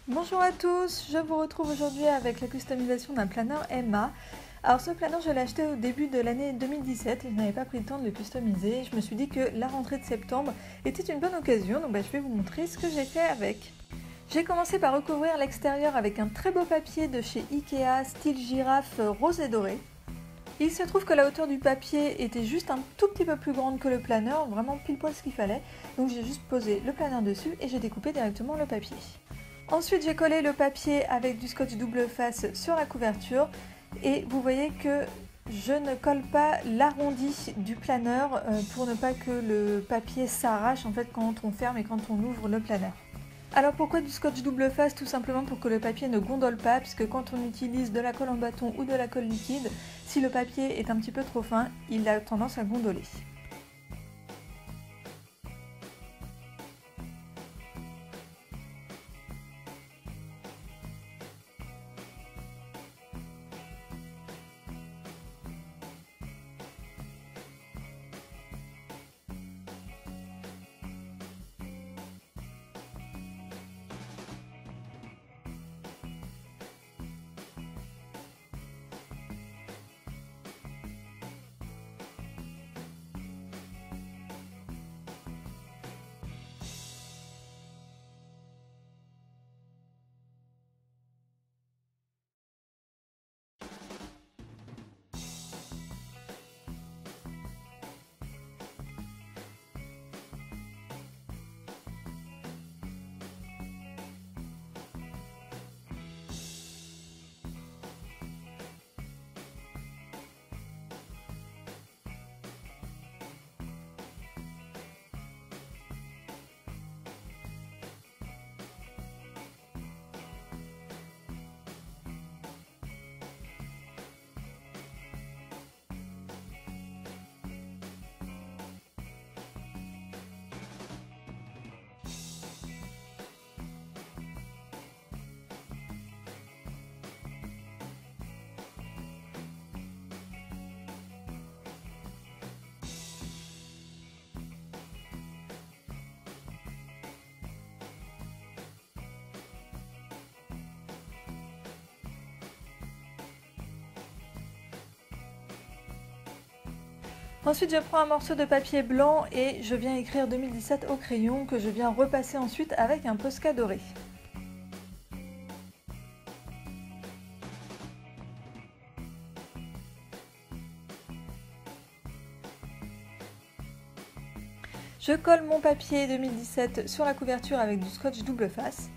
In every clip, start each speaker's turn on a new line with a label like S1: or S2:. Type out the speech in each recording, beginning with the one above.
S1: Bonjour à tous, je vous retrouve aujourd'hui avec la customisation d'un planeur Emma. Alors ce planeur je l'ai acheté au début de l'année 2017 et je n'avais pas pris le temps de le customiser. Je me suis dit que la rentrée de septembre était une bonne occasion, donc je vais vous montrer ce que j'ai fait avec. J'ai commencé par recouvrir l'extérieur avec un très beau papier de chez Ikea style girafe rose et doré. Il se trouve que la hauteur du papier était juste un tout petit peu plus grande que le planeur, vraiment pile poil ce qu'il fallait. Donc j'ai juste posé le planeur dessus et j'ai découpé directement le papier. Ensuite j'ai collé le papier avec du scotch double face sur la couverture et vous voyez que je ne colle pas l'arrondi du planeur pour ne pas que le papier s'arrache en fait quand on ferme et quand on ouvre le planeur. Alors pourquoi du scotch double face? Tout simplement pour que le papier ne gondole pas, puisque quand on utilise de la colle en bâton ou de la colle liquide, si le papier est un petit peu trop fin, il a tendance à gondoler. Ensuite je prends un morceau de papier blanc et je viens écrire 2017 au crayon que je viens repasser ensuite avec un Posca doré. Je colle mon papier 2017 sur la couverture avec du scotch double face.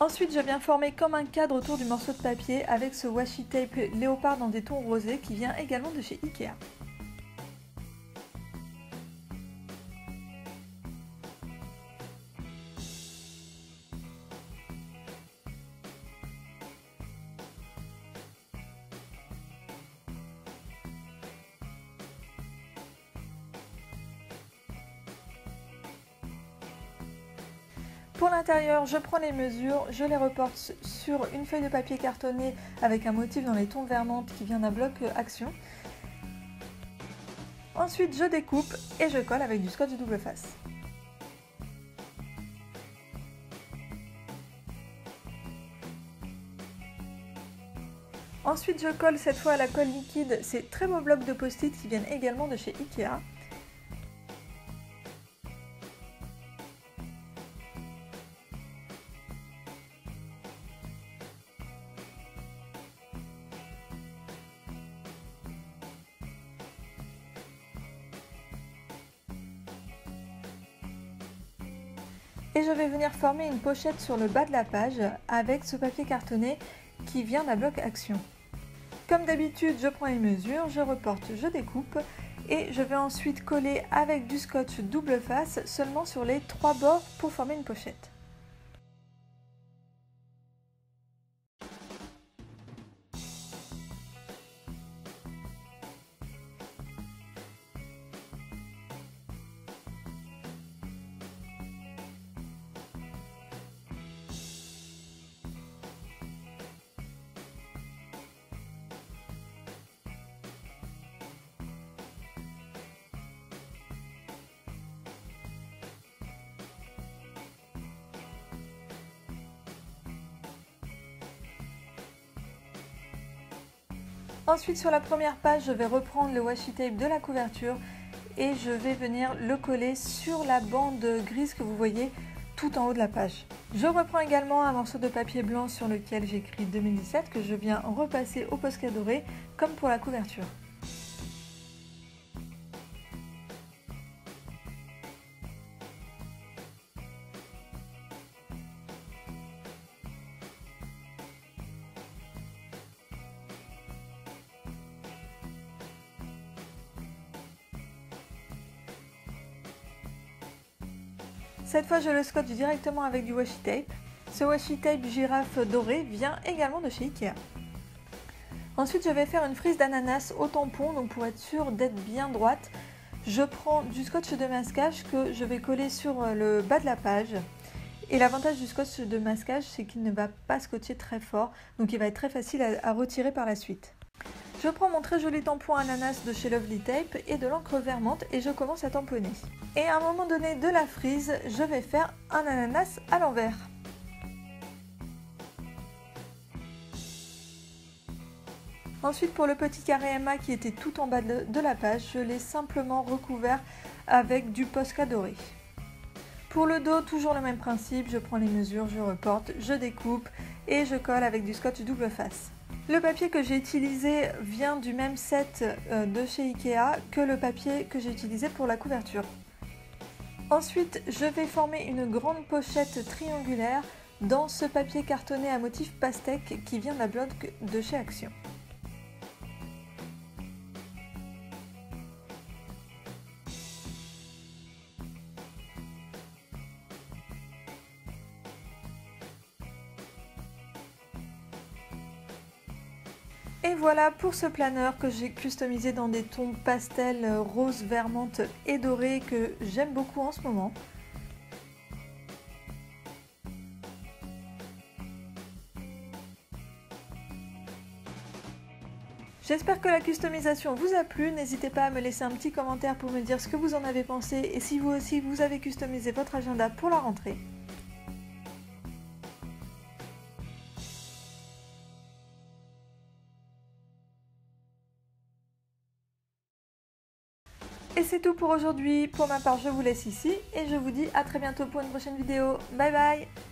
S1: Ensuite, je viens former comme un cadre autour du morceau de papier avec ce washi tape léopard dans des tons rosés qui vient également de chez Ikea. Pour l'intérieur, je prends les mesures, je les reporte sur une feuille de papier cartonné avec un motif dans les tons vert menthe qui vient d'un bloc Action. Ensuite, je découpe et je colle avec du scotch double face. Ensuite, je colle cette fois à la colle liquide ces très beaux blocs de post-it qui viennent également de chez Ikea. Et je vais venir former une pochette sur le bas de la page avec ce papier cartonné qui vient d'un bloc Action. Comme d'habitude, je prends les mesures, je reporte, je découpe et je vais ensuite coller avec du scotch double face seulement sur les 3 bords pour former une pochette. Ensuite sur la première page, je vais reprendre le washi tape de la couverture et je vais venir le coller sur la bande grise que vous voyez tout en haut de la page. Je reprends également un morceau de papier blanc sur lequel j'écris 2017 que je viens repasser au Posca doré comme pour la couverture. Cette fois, je le scotche directement avec du washi tape. Ce washi tape girafe doré vient également de chez Ikea. Ensuite, je vais faire une frise d'ananas au tampon, donc pour être sûr d'être bien droite, je prends du scotch de masquage que je vais coller sur le bas de la page. Et l'avantage du scotch de masquage, c'est qu'il ne va pas scotcher très fort, donc il va être très facile à retirer par la suite. Je prends mon très joli tampon ananas de chez Lovely Tape et de l'encre vermante et je commence à tamponner. Et à un moment donné de la frise, je vais faire un ananas à l'envers. Ensuite, pour le petit carré Emma qui était tout en bas de la page, je l'ai simplement recouvert avec du Posca doré. Pour le dos, toujours le même principe, je prends les mesures, je reporte, je découpe et je colle avec du scotch double face. Le papier que j'ai utilisé vient du même set de chez Ikea que le papier que j'ai utilisé pour la couverture. Ensuite, je vais former une grande pochette triangulaire dans ce papier cartonné à motif pastèque qui vient de la blog de chez Action. Et voilà pour ce planeur que j'ai customisé dans des tons pastel rose, vert menthe et doré que j'aime beaucoup en ce moment. J'espère que la customisation vous a plu, n'hésitez pas à me laisser un petit commentaire pour me dire ce que vous en avez pensé et si vous aussi vous avez customisé votre agenda pour la rentrée. Et c'est tout pour aujourd'hui. Pour ma part, je vous laisse ici et je vous dis à très bientôt pour une prochaine vidéo. Bye bye!